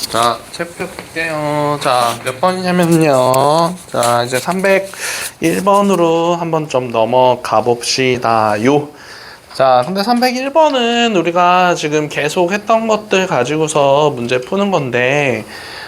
자, 책 펴볼게요. 자, 몇 번이냐면요. 자, 이제 301번으로 한번 좀 넘어가 봅시다요. 자, 근데 301번은 우리가 지금 계속 했던 것들 가지고서 문제 푸는 건데,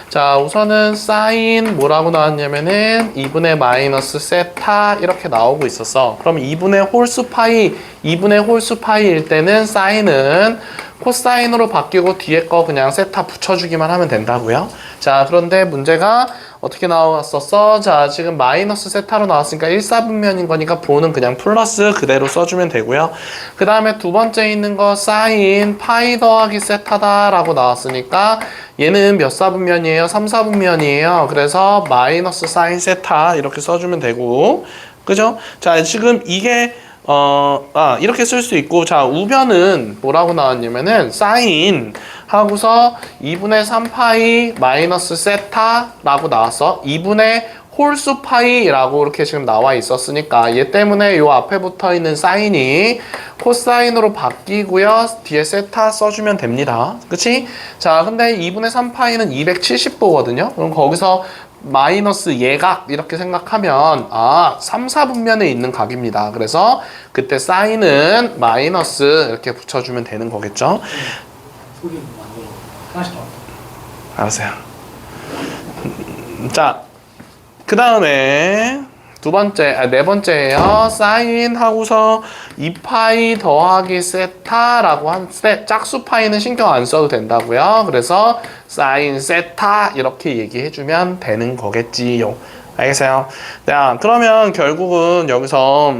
자, 우선은 사인 뭐라고 나왔냐면은 2분의 마이너스 세타 이렇게 나오고 있었어. 그럼 2분의 홀수 파이, 2분의 홀수 파이일 때는 사인은 코사인으로 바뀌고 뒤에 거 그냥 세타 붙여주기만 하면 된다고요. 자, 그런데 문제가 어떻게 나왔었어? 자, 지금 마이너스 세타로 나왔으니까 1사분면인 거니까 보는 그냥 플러스 그대로 써주면 되고요. 그 다음에 두 번째 있는 거 사인 파이 더하기 세타다 라고 나왔으니까 얘는 몇 사분면이에요? 3사분면이에요. 그래서 마이너스 사인 세타 이렇게 써주면 되고, 그죠? 자, 지금 이게 이렇게 쓸 수 있고, 자, 우변은 뭐라고 나왔냐면은, 사인 하고서 2분의 3파이 마이너스 세타라고 나왔어. 2분의 홀수 파이라고 이렇게 지금 나와 있었으니까, 얘 때문에 요 앞에 붙어 있는 사인이 코사인으로 바뀌고요. 뒤에 세타 써주면 됩니다. 그치? 자, 근데 2분의 3파이는 270도거든요. 그럼 거기서 마이너스 예각 이렇게 생각하면 3, 4분면에 있는 각입니다. 그래서 그때 사인은 마이너스 이렇게 붙여주면 되는 거겠죠. 알았어요. 자, 그 다음에 네 번째예요. 사인 하고서 2파이 더하기 세타라고 한 짝수 파이는 신경 안 써도 된다고요. 그래서 사인 세타 이렇게 얘기해주면 되는 거겠지요. 알겠어요? 자, 그러면 결국은 여기서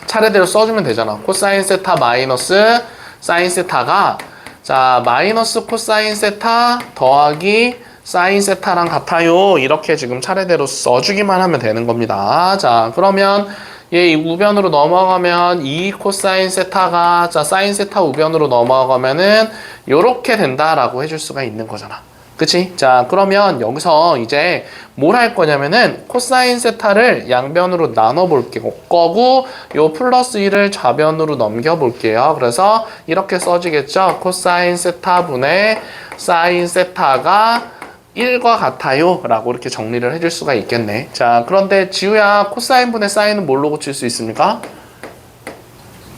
차례대로 써주면 되잖아. 코사인 세타 마이너스 사인 세타가 자 마이너스 코사인 세타 더하기 사인 세타랑 같아요. 이렇게 지금 차례대로 써주기만 하면 되는 겁니다. 자, 그러면 얘 우변으로 넘어가면 2 코사인 세타가 자 사인 세타 우변으로 넘어가면은 요렇게 된다라고 해줄 수가 있는 거잖아. 그치? 자, 그러면 여기서 이제 뭘 할 거냐면은 코사인 세타를 양변으로 나눠 볼 거고 요 플러스 1을 좌변으로 넘겨 볼게요. 그래서 이렇게 써지겠죠? 코사인 세타 분의 사인 세타가 1과 같아요 라고 이렇게 정리를 해줄 수가 있겠네. 자, 그런데 지우야 코사인 분의 사인은 뭘로 고칠 수 있습니까?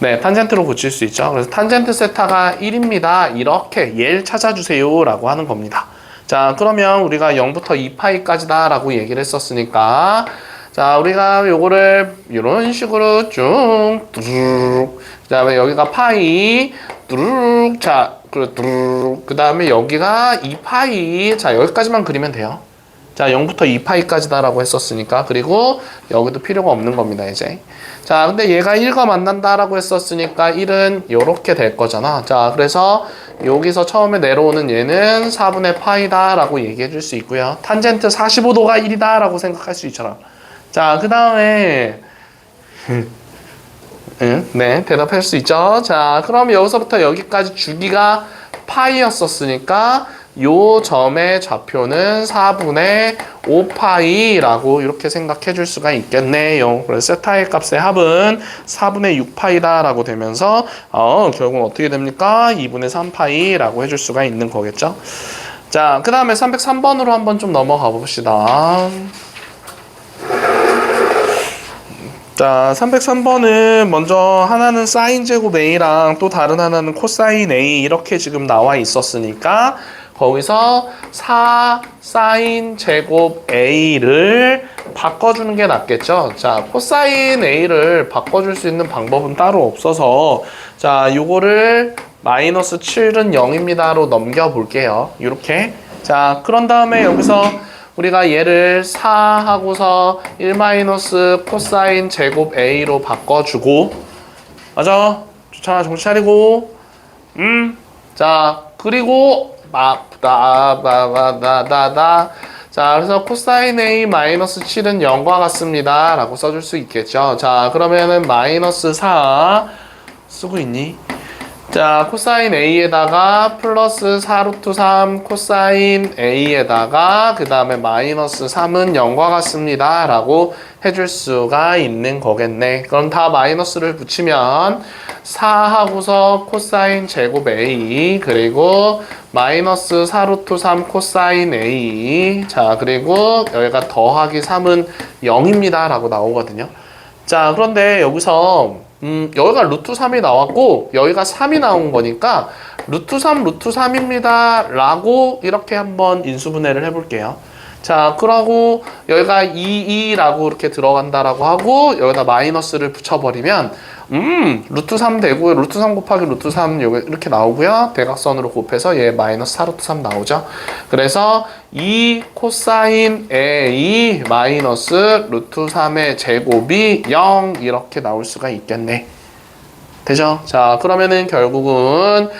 네, 탄젠트로 고칠 수 있죠. 그래서 탄젠트 세타가 1입니다. 이렇게 얘를 찾아주세요 라고 하는 겁니다. 자, 그러면 우리가 0부터 2파이까지다 라고 얘기를 했었으니까 자, 우리가 요거를 이런 식으로 쭉 뚜룩 그 다음에 여기가 파이 뚜룩 자, 그 다음에 여기가 2파이 자, 여기까지만 그리면 돼요. 자, 0부터 2파이까지다 라고 했었으니까 그리고 여기도 필요가 없는 겁니다, 이제. 자, 근데 얘가 1과 만난다 라고 했었으니까 1은 요렇게 될 거잖아. 자, 그래서 여기서 처음에 내려오는 얘는 4분의 파이다 라고 얘기해 줄 수 있고요. 탄젠트 45도가 1이다 라고 생각할 수 있잖아. 자, 그 다음에 네, 대답할 수 있죠. 자, 그럼 여기서부터 여기까지 주기가 파이였었으니까 요 점의 좌표는 4분의 5파이라고 이렇게 생각해 줄 수가 있겠네요. 그래서 세타의 값의 합은 4분의 6파이다 라고 되면서 결국 어떻게 됩니까? 2분의 3파이라고 해줄 수가 있는 거겠죠. 자, 그 다음에 303번으로 한번 좀 넘어가 봅시다. 자, 303번은 먼저 하나는 사인 제곱 A랑 또 다른 하나는 코사인 A 이렇게 지금 나와 있었으니까 거기서 4 사인 제곱 A를 바꿔주는 게 낫겠죠. 자, 코사인 A를 바꿔줄 수 있는 방법은 따로 없어서 자, 요거를 마이너스 7은 0입니다로 넘겨볼게요. 이렇게. 자, 그런 다음에 여기서 우리가 얘를 4하고서 1 마이너스 코사인 제곱 A로 바꿔주고 맞아? 좋잖아. 정신 차리고 자, 그리고 자, 그래서 코사인 A 마이너스 7은 0과 같습니다 라고 써줄 수 있겠죠. 자, 그러면은 마이너스 4 쓰고 있니? 자, 코사인 A에다가 플러스 4루트 3 코사인 A에다가 그 다음에 마이너스 3은 0과 같습니다 라고 해줄 수가 있는 거겠네. 그럼 다 마이너스를 붙이면 4하고서 코사인 제곱 A 그리고 마이너스 4루트 3 코사인 A 자 그리고 여기가 더하기 3은 0입니다 라고 나오거든요. 자 그런데 여기서 여기가 루트 3이 나왔고 여기가 3이 나온 거니까 루트 3 루트 3입니다 라고 이렇게 한번 인수분해를 해볼게요. 자 그러고 여기가 2라고 이렇게 들어간다라고 하고 여기다 마이너스를 붙여버리면 루트 3 되고요. 루트 3 곱하기 루트 3 여기 이렇게 나오고요. 대각선으로 곱해서 얘 마이너스 4루트 3 나오죠. 그래서 2 코사인 A 마이너스 루트 3의 제곱이 0 이렇게 나올 수가 있겠네. 되죠? 자 그러면은 결국은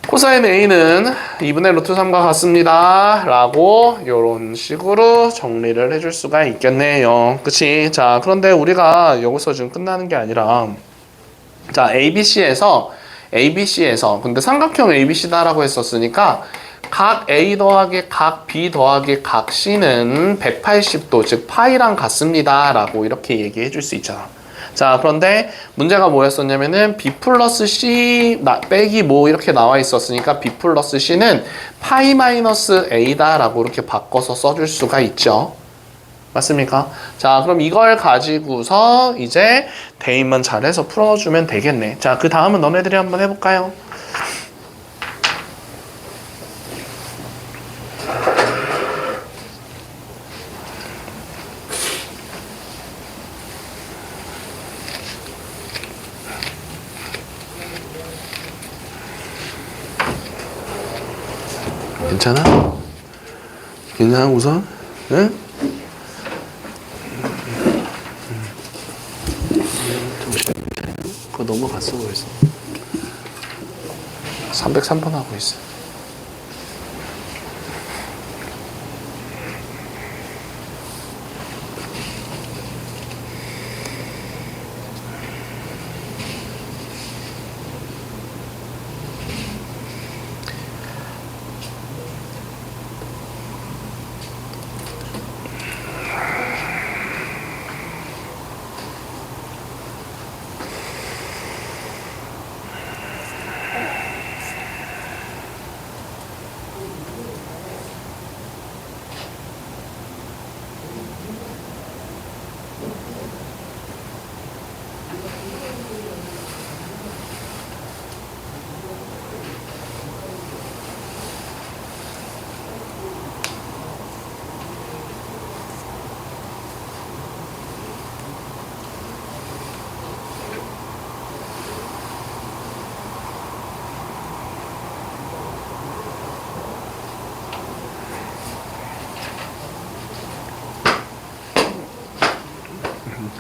코사인 A는 2분의 루트 3과 같습니다 라고 이런 식으로 정리를 해줄 수가 있겠네요. 그치? 자 그런데 우리가 여기서 지금 끝나는 게 아니라 자 ABC에서 근데 삼각형 ABC다라고 했었으니까 각 A 더하기 각 B 더하기 각 C는 180도 즉 파이랑 같습니다 라고 이렇게 얘기해 줄 수 있잖아. 자 그런데 문제가 뭐였었냐면은 B 플러스 C 빼기 뭐 이렇게 나와 있었으니까 B 플러스 C는 파이 마이너스 A다 라고 이렇게 바꿔서 써줄 수가 있죠. 맞습니까? 자 그럼 이걸 가지고서 이제 대입만 잘해서 풀어주면 되겠네. 자 그 다음은 너네들이 한번 해볼까요? 괜찮아? 괜찮아 우선? 응? 그거 넘어갔어 벌써. 303번 하고 있어.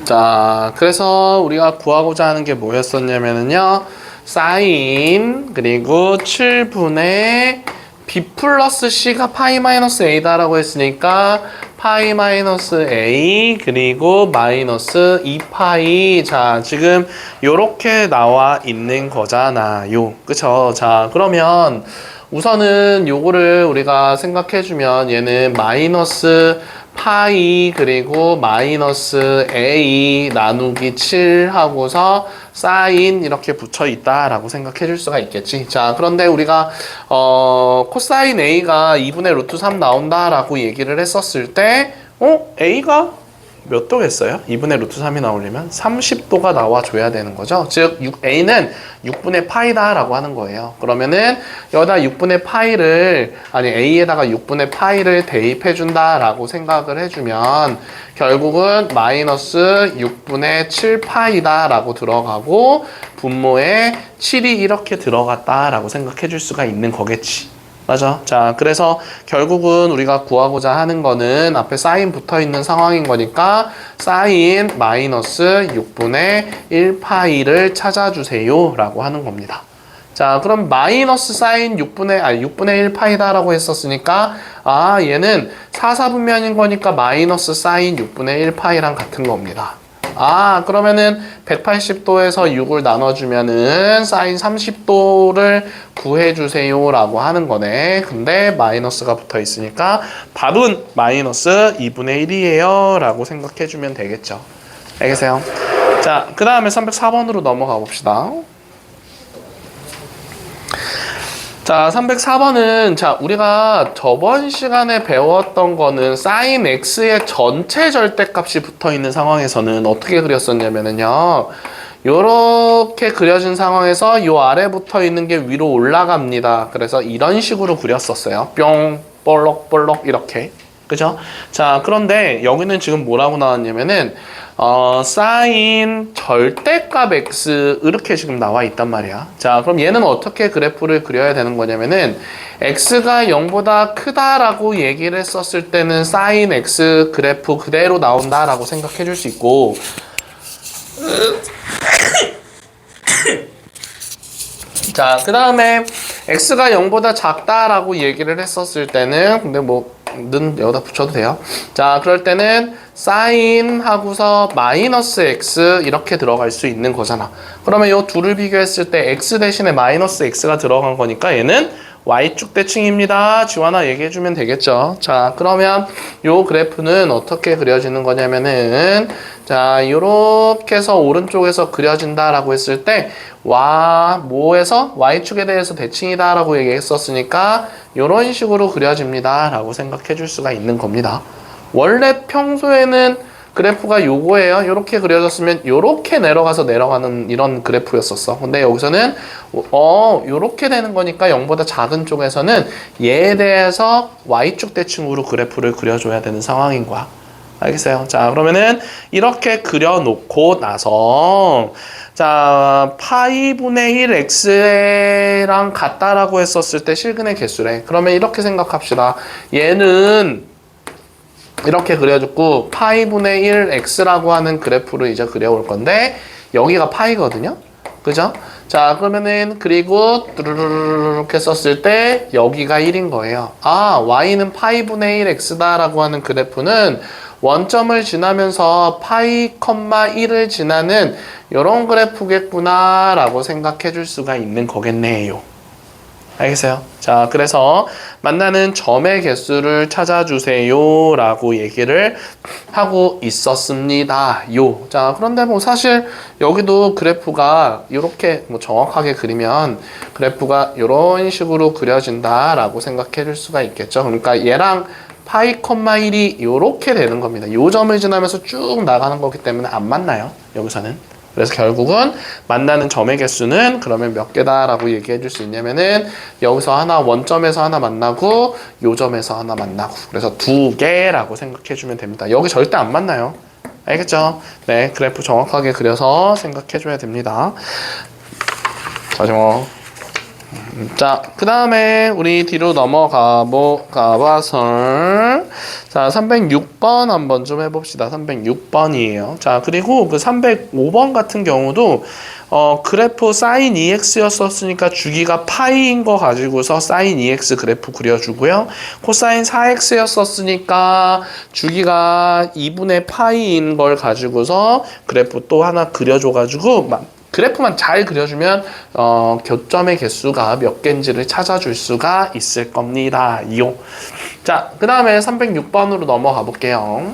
자, 그래서 우리가 구하고자 하는 게 뭐였었냐면요. 사인 그리고 7분의 B 플러스 C가 파이 마이너스 A다라고 했으니까 파이 마이너스 A 그리고 마이너스 2파이 자 지금 요렇게 나와 있는 거잖아요. 그쵸? 자 그러면 우선은 요거를 우리가 생각해주면 얘는 마이너스 파이 그리고 마이너스 A 나누기 7 하고서 사인 이렇게 붙여 있다라고 생각해 줄 수가 있겠지. 자 그런데 우리가 코사인 A가 2분의 루트 3 나온다라고 얘기를 했었을 때 A가 몇 도겠어요? 2분의 루트 3이 나오려면 30도가 나와줘야 되는 거죠. 즉 A는 6분의 파이다 라고 하는 거예요. 그러면은 여기다 6분의 파이를 A에다가 6분의 파이를 대입해 준다 라고 생각을 해주면 결국은 마이너스 6분의 7파이다 라고 들어가고 분모에 7이 이렇게 들어갔다 라고 생각해 줄 수가 있는 거겠지. 맞아. 자, 그래서 결국은 우리가 구하고자 하는 거는 앞에 사인 붙어 있는 상황인 거니까 사인 마이너스 6분의 1파이를 찾아주세요 라고 하는 겁니다. 자, 그럼 마이너스 사인 6분의 1파이다 라고 했었으니까 얘는 4, 4분면인 거니까 마이너스 사인 6분의 1파이랑 같은 겁니다. 그러면은 180도에서 6을 나눠주면은 사인 30도를 구해주세요 라고 하는 거네. 근데 마이너스가 붙어 있으니까 답은 마이너스 2분의 1이에요 라고 생각해주면 되겠죠. 알겠어요? 자, 그 다음에 304번으로 넘어가 봅시다. 자, 304번은 자, 우리가 저번 시간에 배웠던 거는 사인 x의 전체 절대값이 붙어 있는 상황에서는 어떻게 그렸었냐면요. 요렇게 그려진 상황에서 요 아래 붙어 있는 게 위로 올라갑니다. 그래서 이런 식으로 그렸었어요. 뿅, 볼록 이렇게. 그죠? 자, 그런데 여기는 지금 뭐라고 나왔냐면은 사인 절대값 x 이렇게 지금 나와 있단 말이야. 자, 그럼 얘는 어떻게 그래프를 그려야 되는 거냐면은 x가 0보다 크다라고 얘기를 했었을 때는 사인 x 그래프 그대로 나온다라고 생각해 줄 수 있고 자, 그 다음에 x가 0보다 작다라고 얘기를 했었을 때는 근데 는 여기다 붙여도 돼요. 자, 그럴 때는 사인 하고서 마이너스 x 이렇게 들어갈 수 있는 거잖아. 그러면 이 둘을 비교했을 때 x 대신에 마이너스 x가 들어간 거니까 얘는 y축 대칭입니다. 지원아 얘기해주면 되겠죠. 자, 그러면 요 그래프는 어떻게 그려지는 거냐면은 자, 요렇게 해서 오른쪽에서 그려진다라고 했을 때 뭐에서 y축에 대해서 대칭이다라고 얘기했었으니까 요런 식으로 그려집니다 라고 생각해 줄 수가 있는 겁니다. 원래 평소에는 그래프가 요거예요. 요렇게 그려졌으면 요렇게 내려가는 이런 그래프였었어. 근데 여기서는 요렇게 되는 거니까 0보다 작은 쪽에서는 얘에 대해서 y축 대칭으로 그래프를 그려줘야 되는 상황인 거야. 알겠어요? 자, 그러면은 이렇게 그려놓고 나서 자, 파이분의 1 x랑 같다라고 했었을 때 실근의 개수래. 그러면 이렇게 생각합시다. 얘는 이렇게 그려줬고 파이분의 1 x라고 하는 그래프를 이제 그려올 건데 여기가 파이거든요. 그죠? 자, 그러면은 그리고 이렇게 썼을 때 여기가 1인 거예요. y는 파이분의 1 x다라고 하는 그래프는 원점을 지나면서 파이, 1을 지나는 이런 그래프겠구나 라고 생각해 줄 수가 있는 거겠네요. 알겠어요? 자, 그래서 만나는 점의 개수를 찾아주세요 라고 얘기를 하고 있었습니다. 자, 그런데 사실 여기도 그래프가 이렇게 정확하게 그리면 그래프가 이런 식으로 그려진다 라고 생각해 줄 수가 있겠죠. 그러니까 얘랑 파이, 1이 이렇게 되는 겁니다. 요 점을 지나면서 쭉 나가는 거기 때문에 안 만나요. 여기서는. 그래서 결국은 만나는 점의 개수는 그러면 몇 개다라고 얘기해 줄 수 있냐면은 여기서 하나 원점에서 하나 만나고 요 점에서 하나 만나고 그래서 2개라고 생각해 주면 됩니다. 여기 절대 안 만나요. 알겠죠? 네, 그래프 정확하게 그려서 생각해 줘야 됩니다. 자, 그 다음에 우리 뒤로 가봐서 자, 306번 한번 좀 해봅시다. 306번이에요. 자, 그리고 그 305번 같은 경우도 그래프 sin 2x였었으니까 주기가 파이인 거 가지고서 sin 2x 그래프 그려주고요. 코사인 4x였었으니까 주기가 2분의 파이인 걸 가지고서 그래프 또 하나 그려줘가지고 그래프만 잘 그려주면 교점의 개수가 몇 개인지를 찾아줄 수가 있을 겁니다. 자, 그 다음에 306번으로 넘어가 볼게요.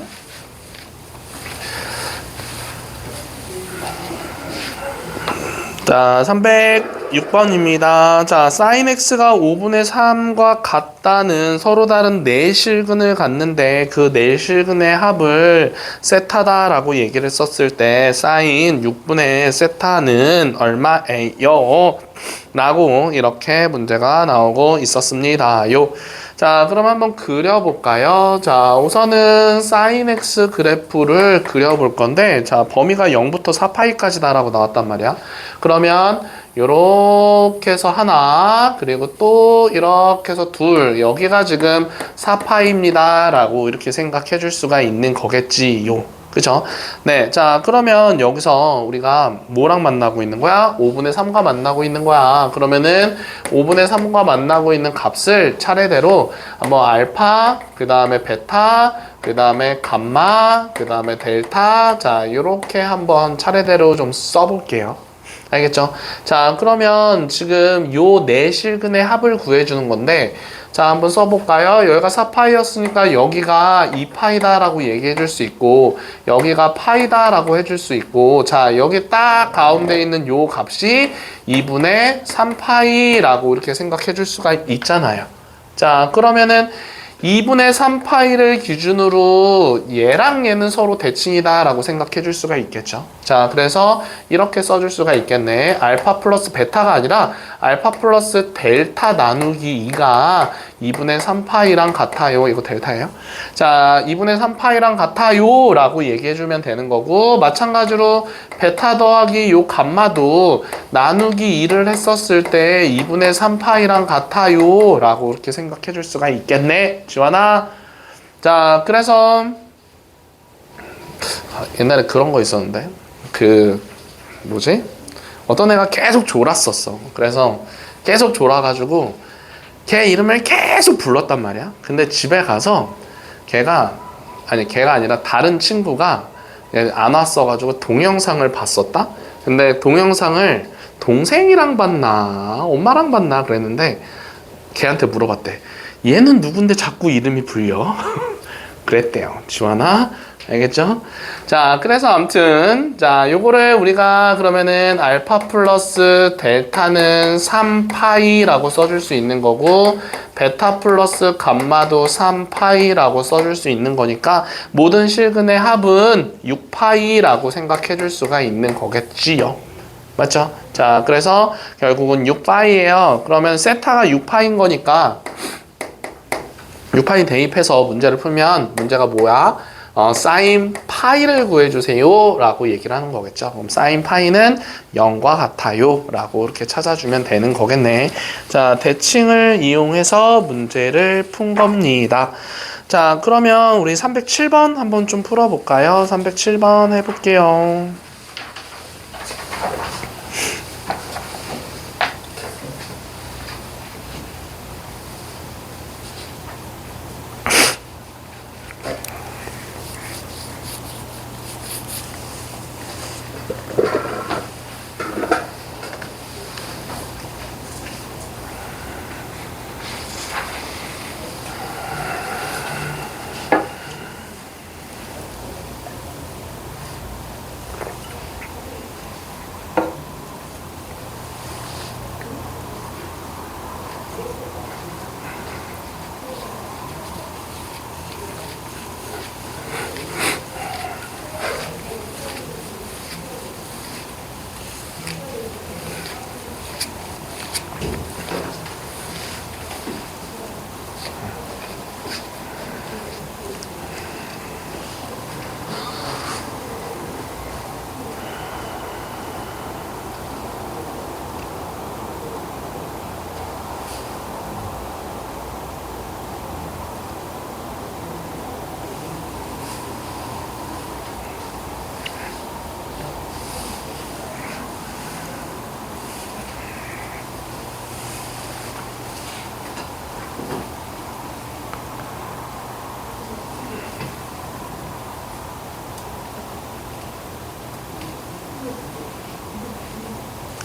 자, 306번입니다. 자, sin x가 5분의 3과 같다는 서로 다른 내실근을 갖는데 그 내실근의 합을 세타다라고 얘기를 썼을 때 sin 6분의 세타는 얼마예요? 라고 이렇게 문제가 나오고 있었습니다. 자, 그럼 한번 그려볼까요? 자, 우선은 sin x 그래프를 그려볼 건데, 자, 범위가 0부터 4파이까지다라고 나왔단 말이야. 그러면 요렇게 해서 하나, 그리고 또 이렇게 해서 둘, 여기가 지금 4파이입니다 라고 이렇게 생각해 줄 수가 있는 거겠지요. 그쵸? 네, 자 그러면 여기서 우리가 뭐랑 만나고 있는 거야? 5분의 3과 만나고 있는 거야. 그러면은 5분의 3과 만나고 있는 값을 차례대로 뭐 알파, 그 다음에 베타, 그 다음에 감마, 그 다음에 델타, 자 요렇게 한번 차례대로 좀 써볼게요. 알겠죠? 자 그러면 지금 요 네 실근의 합을 구해주는 건데, 자 한번 써볼까요? 여기가 4파이였으니까 여기가 2파이다 라고 얘기해 줄 수 있고, 여기가 파이다 라고 해줄 수 있고, 자 여기 딱 가운데 있는 요 값이 2분의 3파이 라고 이렇게 생각해 줄 수가 있잖아요. 자 그러면은 2분의 3파이를 기준으로 얘랑 얘는 서로 대칭이다 라고 생각해 줄 수가 있겠죠. 자 그래서 이렇게 써줄 수가 있겠네. 알파 플러스 베타가 아니라 알파 플러스 델타 나누기 2가 2분의 3파이랑 같아요. 이거 델타예요. 자 2분의 3파이랑 같아요 라고 얘기해 주면 되는 거고, 마찬가지로 베타 더하기 요 감마도 나누기 2를 했었을 때 2분의 3파이랑 같아요 라고 이렇게 생각해 줄 수가 있겠네. 지원아. 자 그래서 옛날에 그런 거 있었는데, 그 뭐지? 어떤 애가 계속 졸았었어. 그래서 계속 졸아가지고 걔 이름을 계속 불렀단 말이야. 근데 집에 가서 걔가 아니라 다른 친구가 안 왔어가지고 동영상을 봤었다. 근데 동영상을 동생이랑 봤나 엄마랑 봤나 그랬는데 걔한테 물어봤대. 얘는 누군데 자꾸 이름이 불려? 그랬대요. 지원아. 알겠죠? 자, 그래서 아무튼 자, 요거를 우리가 그러면은 알파 플러스 델타는 3파이라고 써줄 수 있는 거고, 베타 플러스 감마도 3파이라고 써줄 수 있는 거니까 모든 실근의 합은 6파이라고 생각해 줄 수가 있는 거겠지요. 맞죠? 자, 그래서 결국은 6파이예요. 그러면 세타가 6파인 거니까 6파이 대입해서 문제를 풀면 문제가 뭐야? 사인 파이를 구해주세요 라고 얘기를 하는 거겠죠. 그럼 사인 파이는 0과 같아요 라고 이렇게 찾아주면 되는 거겠네. 자, 대칭을 이용해서 문제를 푼 겁니다. 자, 그러면 우리 307번 한번 좀 풀어볼까요? 307번 해볼게요.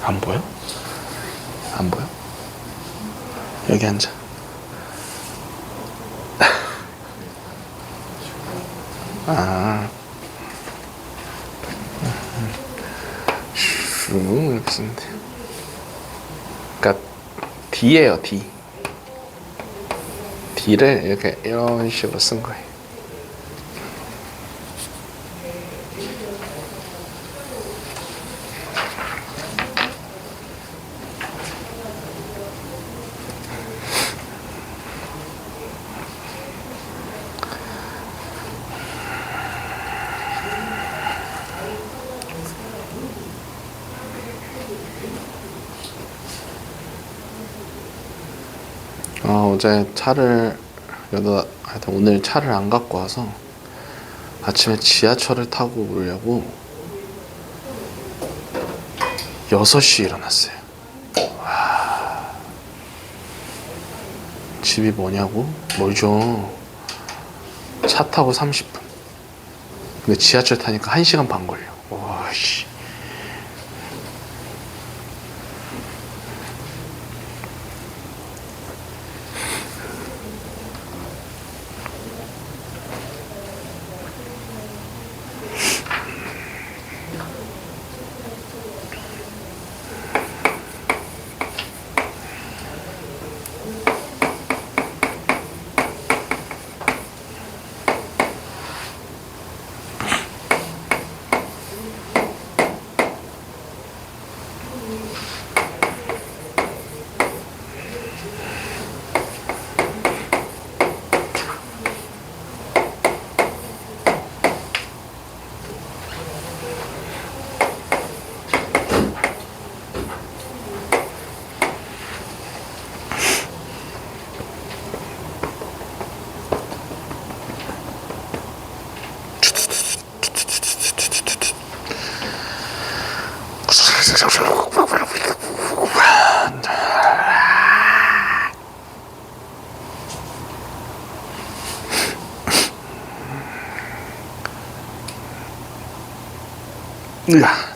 안 보여? 안 보여? 여기 앉아. 아, 이렇게 쓰는데. 그러니까 D예요, D. D를 이렇게 이런 식으로 쓴 거예요. 어제 하여튼 오늘 차를 안 갖고 와서 아침에 지하철을 타고 오려고 6시에 일어났어요. 와, 집이 뭐냐고? 멀죠. 차 타고 30분. 근데 지하철 타니까 1시간 반 걸려. 와, 씨.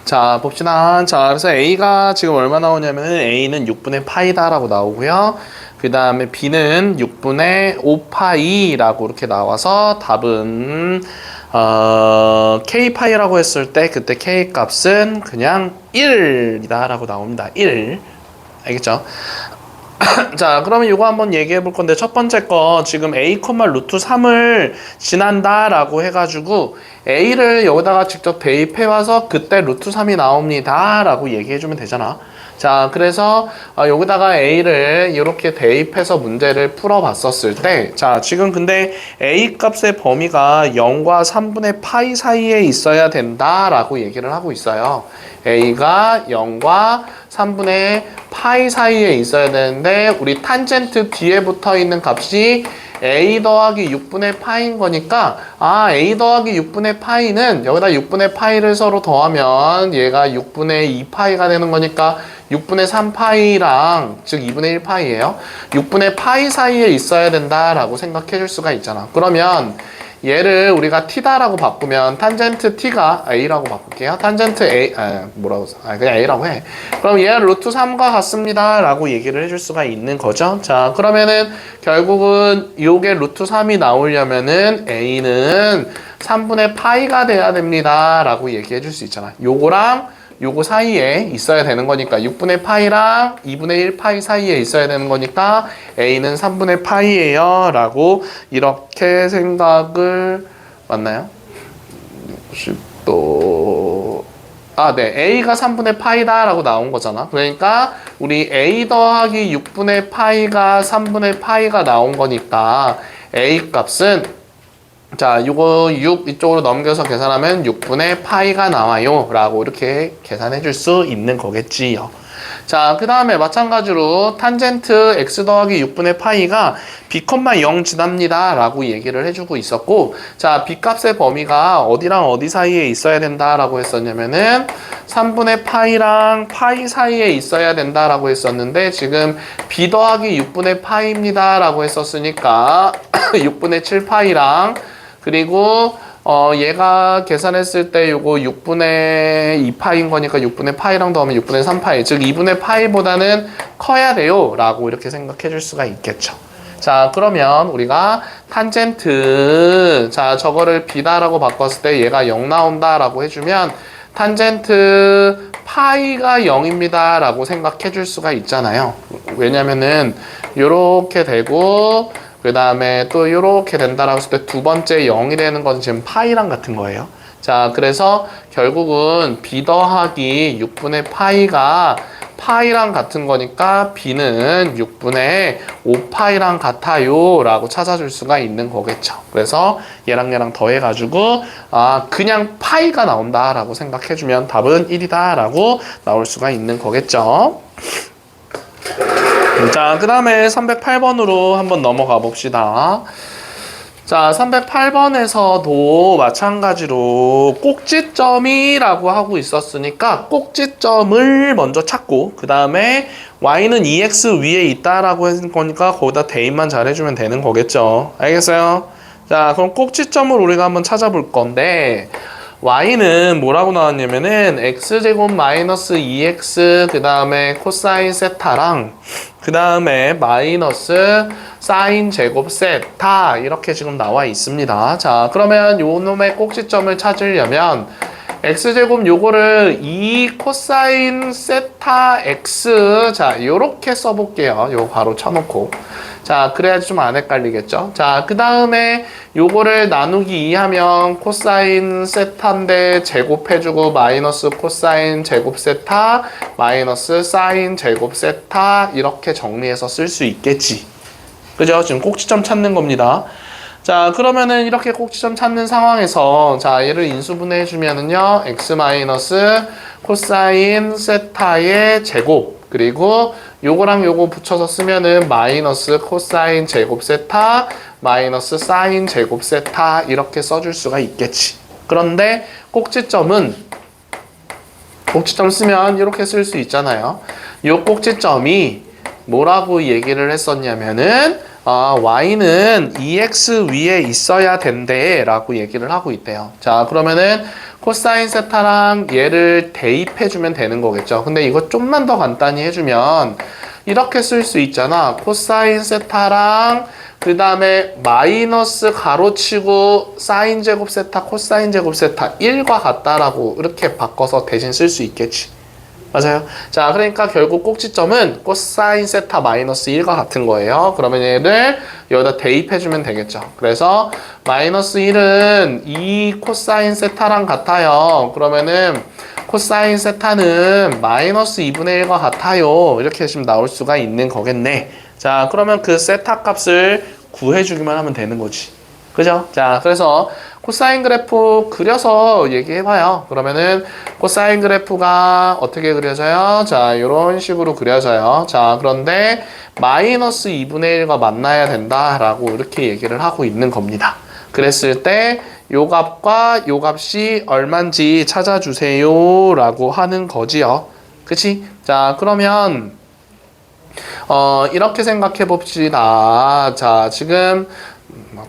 자, 봅시다. 자, 그래서 A가 지금 얼마 나오냐면은 A는 6분의 파이다라고 나오고요. 그 다음에 B는 6분의 5파이라고 이렇게 나와서 답은 K파이라고 했을 때 그때 K 값은 그냥 1이다 라고 나옵니다. 1. 알겠죠? 자, 그러면 이거 한번 얘기해 볼 건데, 첫 번째 거 지금 a, 루트 3을 지난다 라고 해가지고 a를 여기다가 직접 대입해 와서 그때 루트 3이 나옵니다 라고 얘기해 주면 되잖아. 자, 그래서 여기다가 a를 이렇게 대입해서 문제를 풀어 봤었을 때, 자, 지금 근데 a 값의 범위가 0과 3분의 파이 사이에 있어야 된다 라고 얘기를 하고 있어요. a가 0과 3분의 파이 사이에 있어야 되는데, 우리 탄젠트 뒤에 붙어 있는 값이 a 더하기 6분의 파이인 거니까, a 더하기 6분의 파이는 여기다 6분의 파이를 서로 더하면 얘가 6분의 2파이가 되는 거니까 6분의 3파이랑, 즉 2분의 1파이예요. 6분의 파이 사이에 있어야 된다라고 생각해 줄 수가 있잖아. 그러면 얘를 우리가 t다라고 바꾸면 탄젠트 t가 a라고 바꿀게요. 탄젠트 a, 그냥 a라고 해. 그럼 얘는 루트 3과 같습니다 라고 얘기를 해줄 수가 있는 거죠. 자, 그러면은 결국은 요게 루트 3이 나오려면은 a는 3분의 파이가 돼야 됩니다 라고 얘기해 줄 수 있잖아. 요거랑 요거 사이에 있어야 되는 거니까 6분의 파이랑 2분의 1 파이 사이에 있어야 되는 거니까 a는 3분의 파이예요 라고 이렇게 생각을, 맞나요? 60도 네, a가 3분의 파이다 라고 나온 거잖아. 그러니까 우리 a 더하기 6분의 파이가 3분의 파이가 나온 거니까 a 값은, 자, 요거 6 이쪽으로 넘겨서 계산하면 6분의 파이가 나와요 라고 이렇게 계산해 줄 수 있는 거겠지요. 자, 그 다음에 마찬가지로 탄젠트 x 더하기 6분의 파이가 b,0 지납니다 라고 얘기를 해주고 있었고, 자, b 값의 범위가 어디랑 어디 사이에 있어야 된다 라고 했었냐면은 3분의 파이랑 파이 사이에 있어야 된다 라고 했었는데, 지금 b 더하기 6분의 파이입니다 라고 했었으니까 6분의 7파이랑, 그리고 얘가 계산했을 때 요거 6분의 2파이인 거니까 6분의 파이랑 더하면 6분의 3파이, 즉 2분의 파이보다는 커야 돼요 라고 이렇게 생각해 줄 수가 있겠죠. 자, 그러면 우리가 탄젠트, 자, 저거를 b다라고 바꿨을 때 얘가 0 나온다 라고 해주면 탄젠트 파이가 0입니다 라고 생각해 줄 수가 있잖아요. 왜냐면은 요렇게 되고 그 다음에 또 이렇게 된다라고 했을 때 두 번째 0이 되는 건 지금 파이랑 같은 거예요. 자, 그래서 결국은 b 더하기 6분의 파이가 파이랑 같은 거니까 b는 6분의 5파이랑 같아요 라고 찾아줄 수가 있는 거겠죠. 그래서 얘랑 더해가지고 그냥 파이가 나온다 라고 생각해주면 답은 1이다 라고 나올 수가 있는 거겠죠. 자, 그 다음에 308번으로 한번 넘어가 봅시다. 자, 308번에서도 마찬가지로 꼭지점이라고 하고 있었으니까 꼭지점을 먼저 찾고 그 다음에 y는 2x 위에 있다라고 했을 거니까 거기다 대입만 잘해주면 되는 거겠죠. 알겠어요? 자, 그럼 꼭지점을 우리가 한번 찾아볼 건데 y는 뭐라고 나왔냐면은 x제곱 마이너스 2x 그 다음에 코사인 세타랑 그 다음에 마이너스 사인 제곱 세타 이렇게 지금 나와 있습니다. 자, 그러면 요 놈의 꼭지점을 찾으려면 x제곱 요거를 2 코사인 세타 x 자 요렇게 써볼게요. 요거 바로 쳐놓고 자 그래야지 좀 안 헷갈리겠죠. 자 그 다음에 요거를 나누기 2 하면 코사인 세타인데 제곱해주고 마이너스 코사인 제곱 세타 마이너스 사인 제곱 세타 이렇게 정리해서 쓸 수 있겠지. 그죠? 지금 꼭지점 찾는 겁니다. 자 그러면은 이렇게 꼭지점 찾는 상황에서 자 얘를 인수분해 해주면은요 x 마이너스 코사인 세타의 제곱 그리고 요거랑 요거 붙여서 쓰면은 마이너스 코사인 제곱 세타 마이너스 사인 제곱 세타 이렇게 써줄 수가 있겠지. 그런데 꼭지점 쓰면 이렇게 쓸 수 있잖아요. 요 꼭지점이 뭐라고 얘기를 했었냐면은 y는 2x 위에 있어야 된대 라고 얘기를 하고 있대요. 자 그러면은 코사인 세타랑 얘를 대입해주면 되는 거겠죠. 근데 이거 좀만 더 간단히 해주면 이렇게 쓸 수 있잖아. 코사인 세타랑 그 다음에 마이너스 가로치고 사인 제곱 세타 코사인 제곱 세타 1과 같다라고 이렇게 바꿔서 대신 쓸 수 있겠지. 맞아요. 자, 그러니까 결국 꼭지점은 코사인 세타 마이너스 1과 같은 거예요. 그러면 얘를 여기다 대입해주면 되겠죠. 그래서 마이너스 1은 2 코사인 세타랑 같아요. 그러면은 코사인 세타는 마이너스 2분의 1과 같아요. 이렇게 지금 나올 수가 있는 거겠네. 자, 그러면 그 세타 값을 구해주기만 하면 되는 거지. 그죠? 자, 그래서 코사인 그래프 그려서 얘기해봐요. 그러면은 코사인 그래프가 어떻게 그려져요? 자, 이런 식으로 그려져요. 자, 그런데 마이너스 2분의 1과 만나야 된다라고 이렇게 얘기를 하고 있는 겁니다. 그랬을 때 요 값과 요 값이 얼만지 찾아주세요 라고 하는 거지요. 그치? 자, 그러면 이렇게 생각해 봅시다. 자, 지금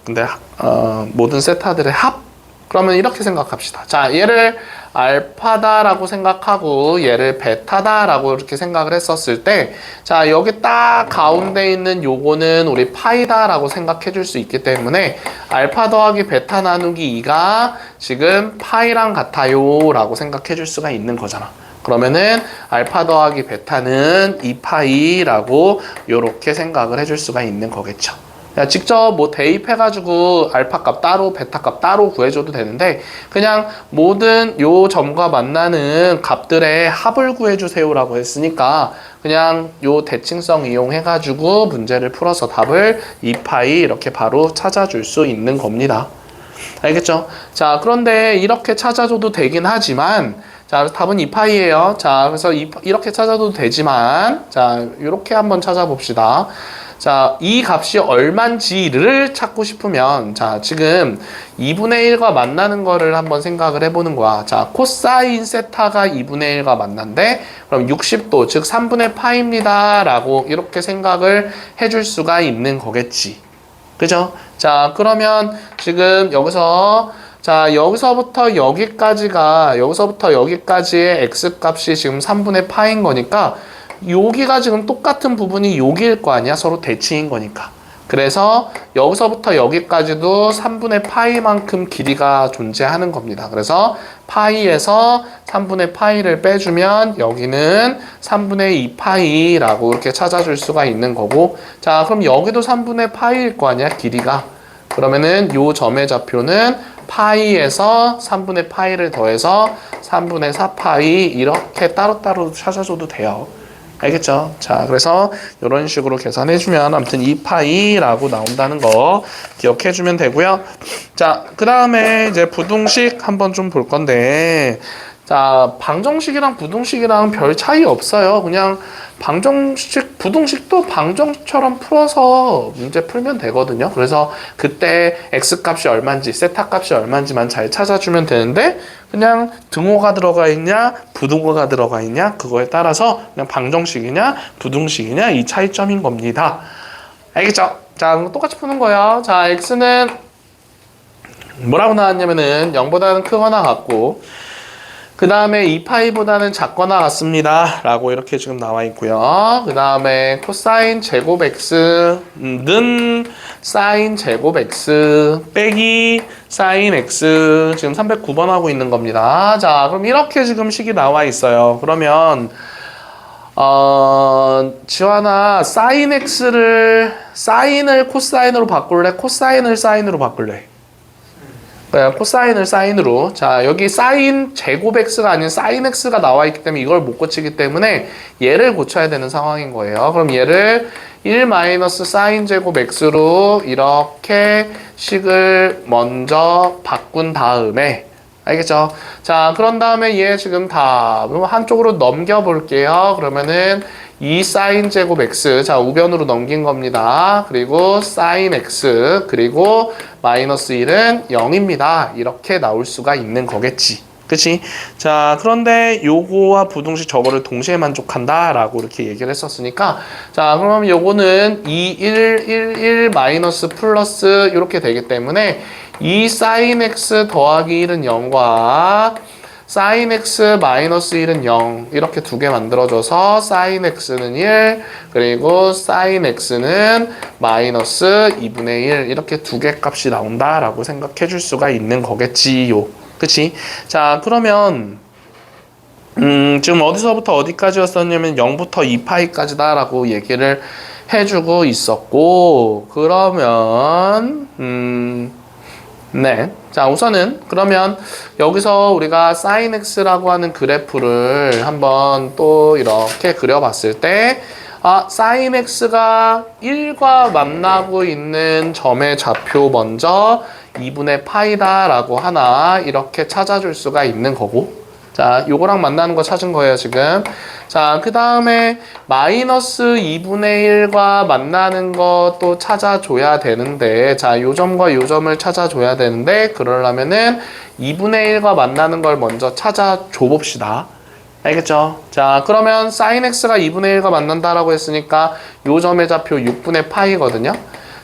근데 모든 세타들의 합? 그러면 이렇게 생각합시다. 자, 얘를 알파다라고 생각하고 얘를 베타다라고 이렇게 생각을 했었을 때 자, 여기 딱 가운데 있는 요거는 우리 파이다라고 생각해 줄 수 있기 때문에 알파 더하기 베타 나누기 2가 지금 파이랑 같아요 라고 생각해 줄 수가 있는 거잖아. 그러면은 알파 더하기 베타는 2파이라고 요렇게 생각을 해줄 수가 있는 거겠죠. 직접 뭐 대입해가지고 알파 값 따로 베타 값 따로 구해줘도 되는데 그냥 모든 요 점과 만나는 값들의 합을 구해주세요 라고 했으니까 그냥 요 대칭성 이용해가지고 문제를 풀어서 답을 2파이 이렇게 바로 찾아줄 수 있는 겁니다. 알겠죠? 자, 그런데 이렇게 찾아줘도 되긴 하지만 자, 답은 2파이예요. 자, 그래서 이렇게 찾아도 되지만 자, 이렇게 한번 찾아봅시다. 자, 이 값이 얼만지를 찾고 싶으면 자, 지금 2분의 1과 만나는 거를 한번 생각을 해보는 거야. 자, 코사인 세타가 2분의 1과 만난대. 그럼 60도, 즉 3분의 파입니다. 라고 이렇게 생각을 해줄 수가 있는 거겠지. 그죠? 자, 그러면 지금 여기서 자, 여기서부터 여기까지의 x값이 지금 3분의 파인 거니까 여기가 지금 똑같은 부분이 여기일 거 아니야? 서로 대칭인 거니까. 그래서 여기서부터 여기까지도 3분의 파이만큼 길이가 존재하는 겁니다. 그래서 파이에서 3분의 파이를 빼주면 여기는 3분의 2파이라고 이렇게 찾아줄 수가 있는 거고 자, 그럼 여기도 3분의 파이일 거 아니야? 길이가. 그러면은 요 점의 좌표는 파이에서 3분의 파이를 더해서 3분의 4파이 이렇게 따로따로 찾아줘도 돼요. 알겠죠? 자, 그래서 이런 식으로 계산해주면 아무튼 2파이라고 나온다는 거 기억해주면 되고요. 자, 그 다음에 이제 부등식 한번 좀 볼 건데 자, 방정식이랑 부등식이랑 별 차이 없어요. 그냥 방정식, 부등식도 방정식처럼 풀어서 문제 풀면 되거든요. 그래서 그때 x값이 얼마인지, 세타 값이 얼마인지만 잘 찾아주면 되는데 그냥 등호가 들어가 있냐, 부등호가 들어가 있냐 그거에 따라서 그냥 방정식이냐, 부등식이냐 이 차이점인 겁니다. 알겠죠? 자, 그럼 똑같이 푸는 거예요. 자, x는 뭐라고 나왔냐면은 0보다는 크거나 같고 그 다음에 2파이보다는 작거나 같습니다 라고 이렇게 지금 나와 있고요. 그 다음에 코사인 제곱 x는 사인 제곱 x 빼기 사인 x 지금 309번 하고 있는 겁니다. 자, 그럼 이렇게 지금 식이 나와 있어요. 그러면 지환아 사인 x를 사인을 코사인으로 바꿀래? 코사인을 사인으로 바꿀래? 코사인을 사인으로. 자, 여기 사인 제곱 x가 아닌 사인 x가 나와 있기 때문에 이걸 못 고치기 때문에 얘를 고쳐야 되는 상황인 거예요. 그럼 얘를 1 마이너스 사인 제곱 x로 이렇게 식을 먼저 바꾼 다음에 알겠죠? 자, 그런 다음에 얘 지금 다 한쪽으로 넘겨 볼게요. 그러면은 2 사인 제곱 x, 자 우변으로 넘긴 겁니다. 그리고 사인 x, 그리고 마이너스 1은 0입니다. 이렇게 나올 수가 있는 거겠지. 그치? 자, 그런데 요거와 부등식 저거를 동시에 만족한다 라고 이렇게 얘기를 했었으니까 자, 그럼 요거는 2, 1, 1, 1 마이너스 플러스 이렇게 되기 때문에 2 사인 x 더하기 1은 0과 사인 x 마이너스 1은 0 이렇게 두 개 만들어줘서 사인 x는 1 그리고 사인 x는 마이너스 2분의 1 이렇게 두 개 값이 나온다라고 생각해 줄 수가 있는 거겠지요. 그치? 자, 그러면 지금 어디서부터 어디까지였었냐면 0부터 2파이까지다 라고 얘기를 해주고 있었고 그러면 네. 자, 우선은 그러면 여기서 우리가 sin x라고 하는 그래프를 한번 또 이렇게 그려봤을 때 sin x가 1과 만나고 있는 점의 좌표 먼저 2분의 파이다 라고 하나 이렇게 찾아줄 수가 있는 거고 자, 요거랑 만나는 거 찾은 거예요, 지금. 자, 그 다음에 마이너스 2분의 1과 만나는 것도 찾아줘야 되는데 자, 요 점과 요 점을 찾아줘야 되는데 그러려면은 2분의 1과 만나는 걸 먼저 찾아줘 봅시다. 알겠죠? 자, 그러면 sin x가 2분의 1과 만난다라고 했으니까 요 점의 좌표 6분의 파이거든요.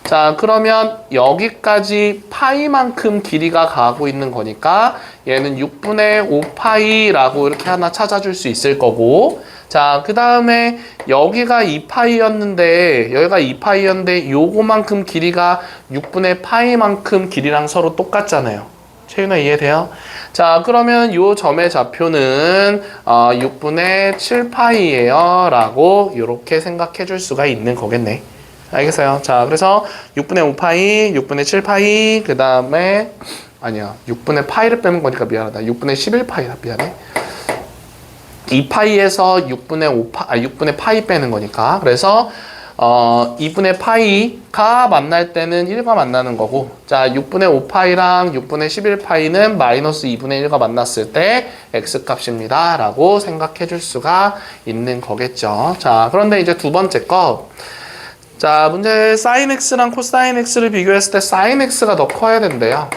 자, 그러면 여기까지 파이만큼 길이가 가고 있는 거니까 얘는 6분의 5파이라고 이렇게 하나 찾아줄 수 있을 거고 자, 그 다음에 여기가 2파이였는데 여기가 2파이였는데 요거만큼 길이가 6분의 파이만큼 길이랑 서로 똑같잖아요. 채윤아 이해돼요? 자, 그러면 요 점의 좌표는 6분의 7파이예요 라고 이렇게 생각해 줄 수가 있는 거겠네. 알겠어요? 자, 그래서 6분의 5파이, 6분의 7파이, 그 다음에 아니야, 6분의 파이를 빼는 거니까 미안하다. 6분의 11파이다. 미안해. 2파이에서 6분의 파이 빼는 거니까. 그래서 2분의 파이가 만날 때는 1과 만나는 거고 자, 6분의 5파이랑 6분의 11파이는 마이너스 2분의 1과 만났을 때 x값입니다. 라고 생각해 줄 수가 있는 거겠죠. 자, 그런데 이제 두 번째 거 자, 문제 sin x랑 cosine x를 비교했을 때 sin x가 더 커야 된대요.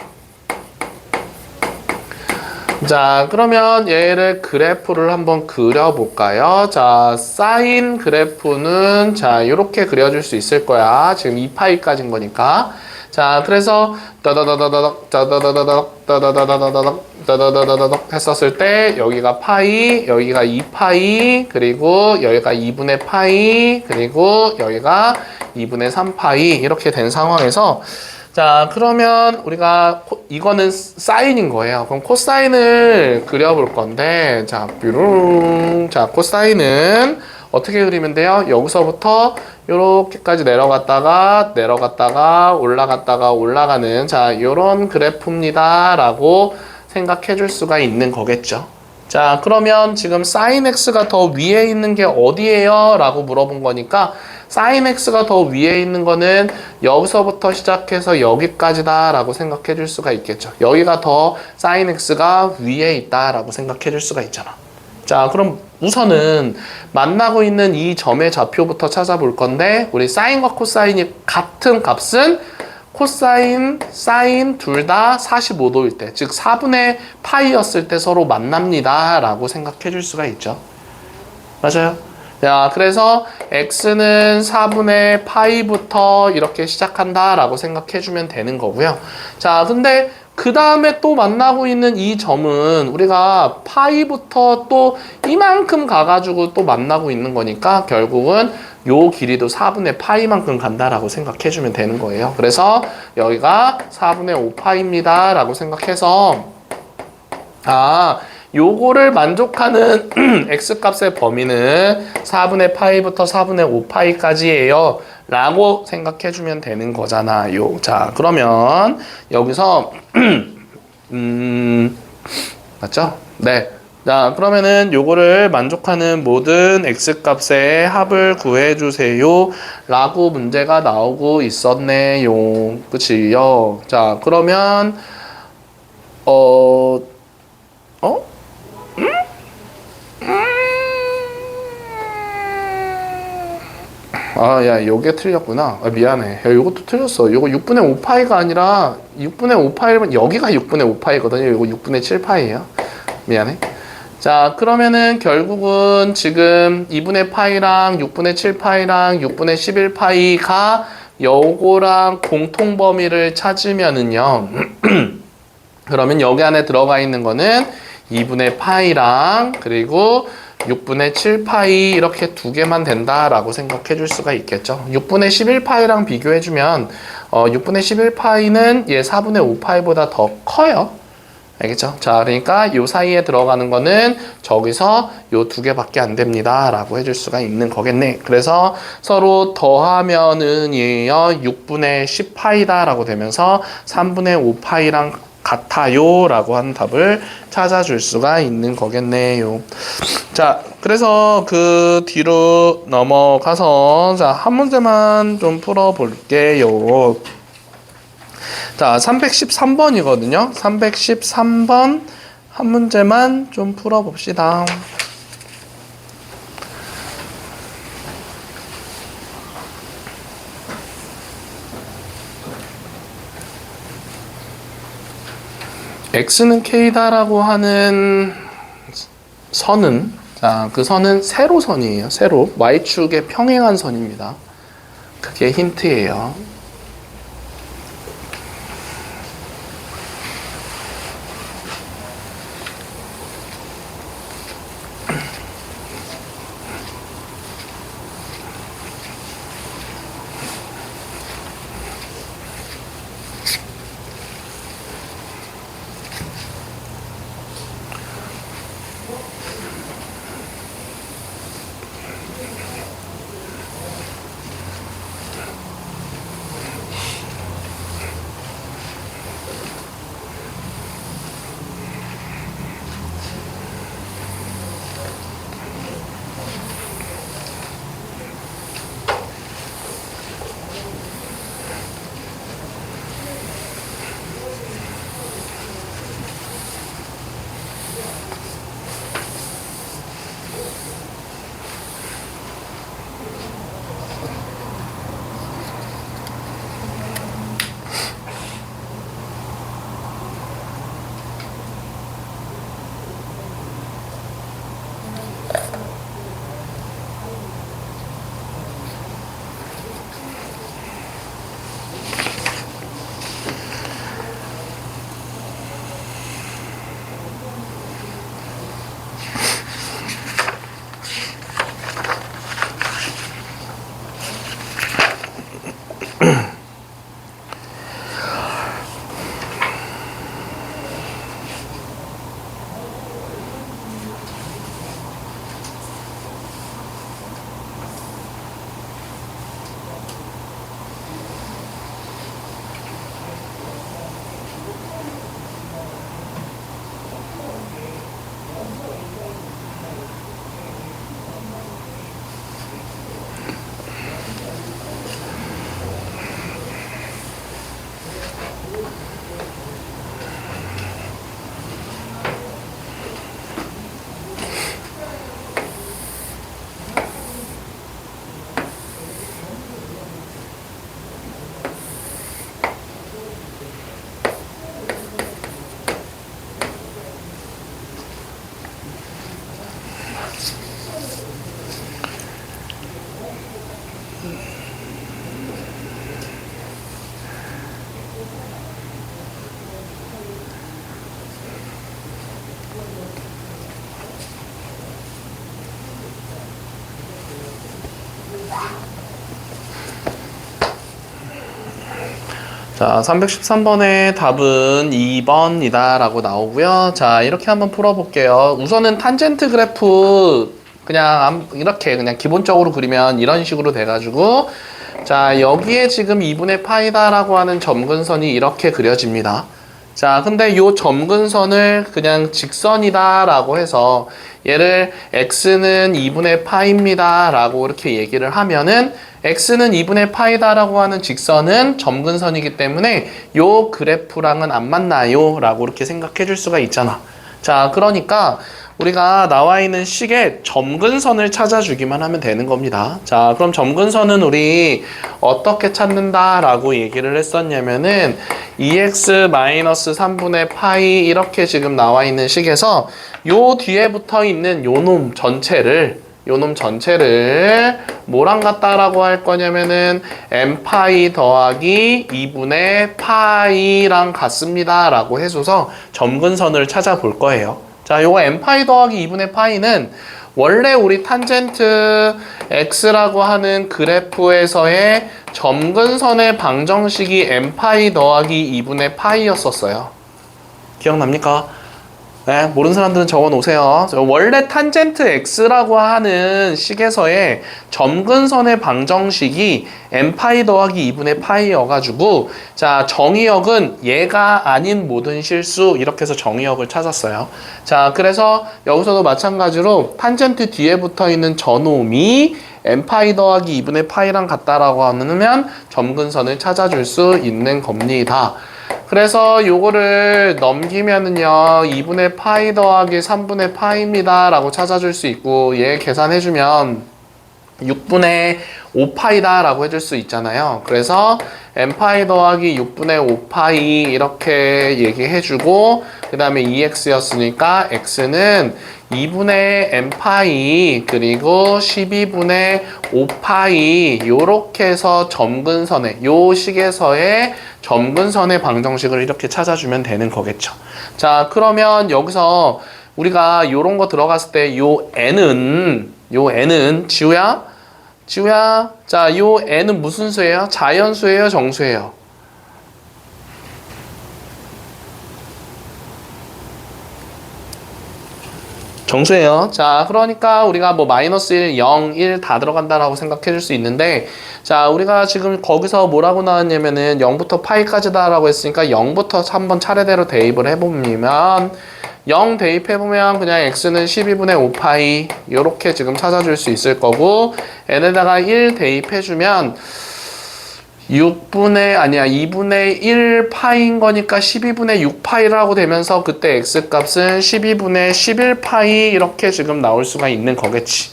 자, 그러면 얘를 그래프를 한번 그려볼까요? 자, sin 그래프는 자, 이렇게 그려줄 수 있을 거야. 지금 2파이까지인 거니까. 자, 그래서 따다다다닥 따다다다닥 따다다다닥 따다다다닥 했었을 때 여기가 파이, 여기가 2파이, 그리고 여기가 2분의 파이, 그리고 여기가 2분의 3파이 이렇게 된 상황에서 자, 그러면 우리가 이거는 사인인 거예요. 그럼 코사인을 그려볼 건데 자, 뾰루룽 자, 코사인은 어떻게 그리면 돼요? 여기서부터 이렇게까지 내려갔다가 올라가는 자, 요런 그래프입니다 라고 생각해 줄 수가 있는 거겠죠. 자, 그러면 지금 sin x가 더 위에 있는 게 어디예요? 라고 물어본 거니까 sin x가 더 위에 있는 거는 여기서부터 시작해서 여기까지다 라고 생각해 줄 수가 있겠죠. 여기가 더 sin x가 위에 있다 라고 생각해 줄 수가 있잖아. 자, 그럼 우선은 만나고 있는 이 점의 좌표부터 찾아볼 건데, 우리 사인과 코사인이 같은 값은 코사인, 사인 둘 다 45도일 때, 즉 4분의 파이였을 때 서로 만납니다 라고 생각해 줄 수가 있죠. 맞아요? 자, 그래서 x는 4분의 파이부터 이렇게 시작한다 라고 생각해 주면 되는 거고요. 자, 근데 그 다음에 또 만나고 있는 이 점은 우리가 파이부터 또 이만큼 가가지고 또 만나고 있는 거니까 결국은 요 길이도 4분의 파이만큼 간다라고 생각해주면 되는 거예요. 그래서 여기가 4분의 5파이입니다 라고 생각해서 요거를 만족하는 x값의 범위는 4분의 파이부터 4분의 5파이까지예요 라고 생각해주면 되는 거잖아요. 자, 그러면 여기서 맞죠? 네. 자, 그러면은 요거를 만족하는 모든 x값의 합을 구해주세요 라고 문제가 나오고 있었네요. 그치요? 자, 그러면 야, 요게 틀렸구나. 미안해. 야, 요것도 틀렸어. 요거 6분의 5파이가 아니라 6분의 5파이면 여기가 6분의 5파이거든요. 요거 6분의 7파이예요. 미안해. 자, 그러면은 결국은 지금 2분의 파이랑 6분의 7파이랑 6분의 11파이가 요거랑 공통 범위를 찾으면은요. 그러면 여기 안에 들어가 있는 거는 2분의 파이랑 그리고 6분의 7파이 이렇게 두 개만 된다라고 생각해 줄 수가 있겠죠. 6분의 11파이랑 비교해주면 6분의 11파이는 얘 4분의 5파이보다 더 커요. 알겠죠? 자, 그러니까 요 사이에 들어가는 거는 저기서 요 두 개밖에 안 됩니다 라고 해줄 수가 있는 거겠네. 그래서 서로 더하면은 얘요 6분의 10파이다 라고 되면서 3분의 5파이랑 같아요 라고 하는 답을 찾아줄 수가 있는 거겠네요. 자, 그래서 그 뒤로 넘어가서 자, 한 문제만 좀 풀어볼게요. 자, 313번이거든요. 313번 한 문제만 좀 풀어봅시다. x는 k다라고 하는 선은 자, 그 선은 세로선이에요. 세로. y축에 평행한 선입니다. 그게 힌트예요. 자, 313번의 답은 2번이다 라고 나오고요. 자, 이렇게 한번 풀어볼게요. 우선은 탄젠트 그래프 그냥 이렇게 그냥 기본적으로 그리면 이런 식으로 돼가지고, 자, 여기에 지금 2분의 파이다 라고 하는 점근선이 이렇게 그려집니다. 자, 근데 요 점근선을 그냥 직선이다 라고 해서 얘를 x는 2분의 파입니다 라고 이렇게 얘기를 하면은 x는 2분의 파이다 라고 하는 직선은 점근선이기 때문에 요 그래프랑은 안 맞나요? 라고 이렇게 생각해 줄 수가 있잖아. 자, 그러니까 우리가 나와 있는 식의 점근선을 찾아주기만 하면 되는 겁니다. 자, 그럼 점근선은 우리 어떻게 찾는다 라고 얘기를 했었냐면은 2x-3분의 파이 이렇게 지금 나와 있는 식에서 요 뒤에 붙어 있는 요 놈 전체를 뭐랑 같다라고 할 거냐면은 m파이 더하기 2분의 파이랑 같습니다 라고 해줘서 점근선을 찾아볼 거예요. 자, 요거 m파이 더하기 2분의 파이는 원래 우리 탄젠트 x라고 하는 그래프에서의 점근선의 방정식이 m파이 더하기 2분의 파이였었어요. 기억납니까? 네, 모르는 사람들은 적어 놓으세요. 원래 탄젠트 x라고 하는 식에서의 점근선의 방정식이 m파이 더하기 2분의 파이여가지고, 자, 정의역은 얘가 아닌 모든 실수 이렇게 해서 정의역을 찾았어요. 자, 그래서 여기서도 마찬가지로 탄젠트 뒤에 붙어 있는 저놈이 m파이 더하기 2분의 파이랑 같다라고 하면 점근선을 찾아줄 수 있는 겁니다. 그래서 요거를 넘기면은요 2분의 파이 더하기 3분의 파이입니다 라고 찾아줄 수 있고, 얘 계산해주면 6분의 5파이다 라고 해줄 수 있잖아요. 그래서 m파이 더하기 6분의 5파이 이렇게 얘기해주고, 그 다음에 2x였으니까 x는 2분의 m파이 그리고 12분의 5파이 요렇게 해서 점근선의 요 식에서의 점근선의 방정식을 이렇게 찾아주면 되는 거겠죠. 자, 그러면 여기서 우리가 요런 거 들어갔을 때 요 n은 지우야, 자, 요 n은 무슨 수예요? 자연수예요, 정수예요? 정수예요. 자, 그러니까 우리가 뭐 마이너스 1, 0, 1 다 들어간다라고 생각해 줄 수 있는데, 자, 우리가 지금 거기서 뭐라고 나왔냐면은 0부터 파이까지다라고 했으니까 0부터 한번 차례대로 대입을 해보면 0 대입해보면 그냥 x는 12분의 5파이 요렇게 지금 찾아줄 수 있을 거고, n에다가 1 대입해주면 2분의 1 파이인 거니까 12분의 6파이라고 되면서 그때 x값은 12분의 11파이 이렇게 지금 나올 수가 있는 거겠지.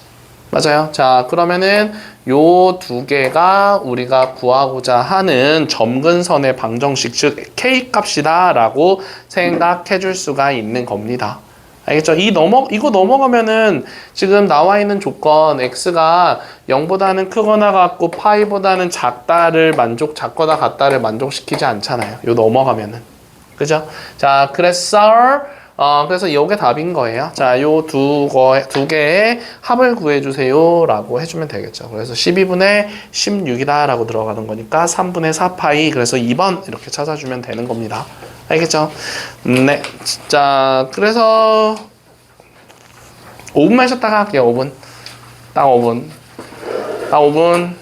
맞아요. 자, 그러면은 요 두 개가 우리가 구하고자 하는 점근선의 방정식, 즉 k값이다 라고 생각해 줄 수가 있는 겁니다. 알겠죠? 이거 넘어가면은 지금 나와 있는 조건 x가 0보다는 크거나 같고 파이보다는 작거나 같다를 만족시키지 않잖아요. 요 넘어가면은. 그죠? 자, 그래서 이게 답인 거예요. 자, 요 두 개의 합을 구해주세요 라고 해주면 되겠죠. 그래서 12분의 16이다 라고 들어가는 거니까 3분의 4파이, 그래서 2번 이렇게 찾아주면 되는 겁니다. 알겠죠? 네. 자, 그래서 5분만 쉬었다가 할게요. 5분. 딱 5분.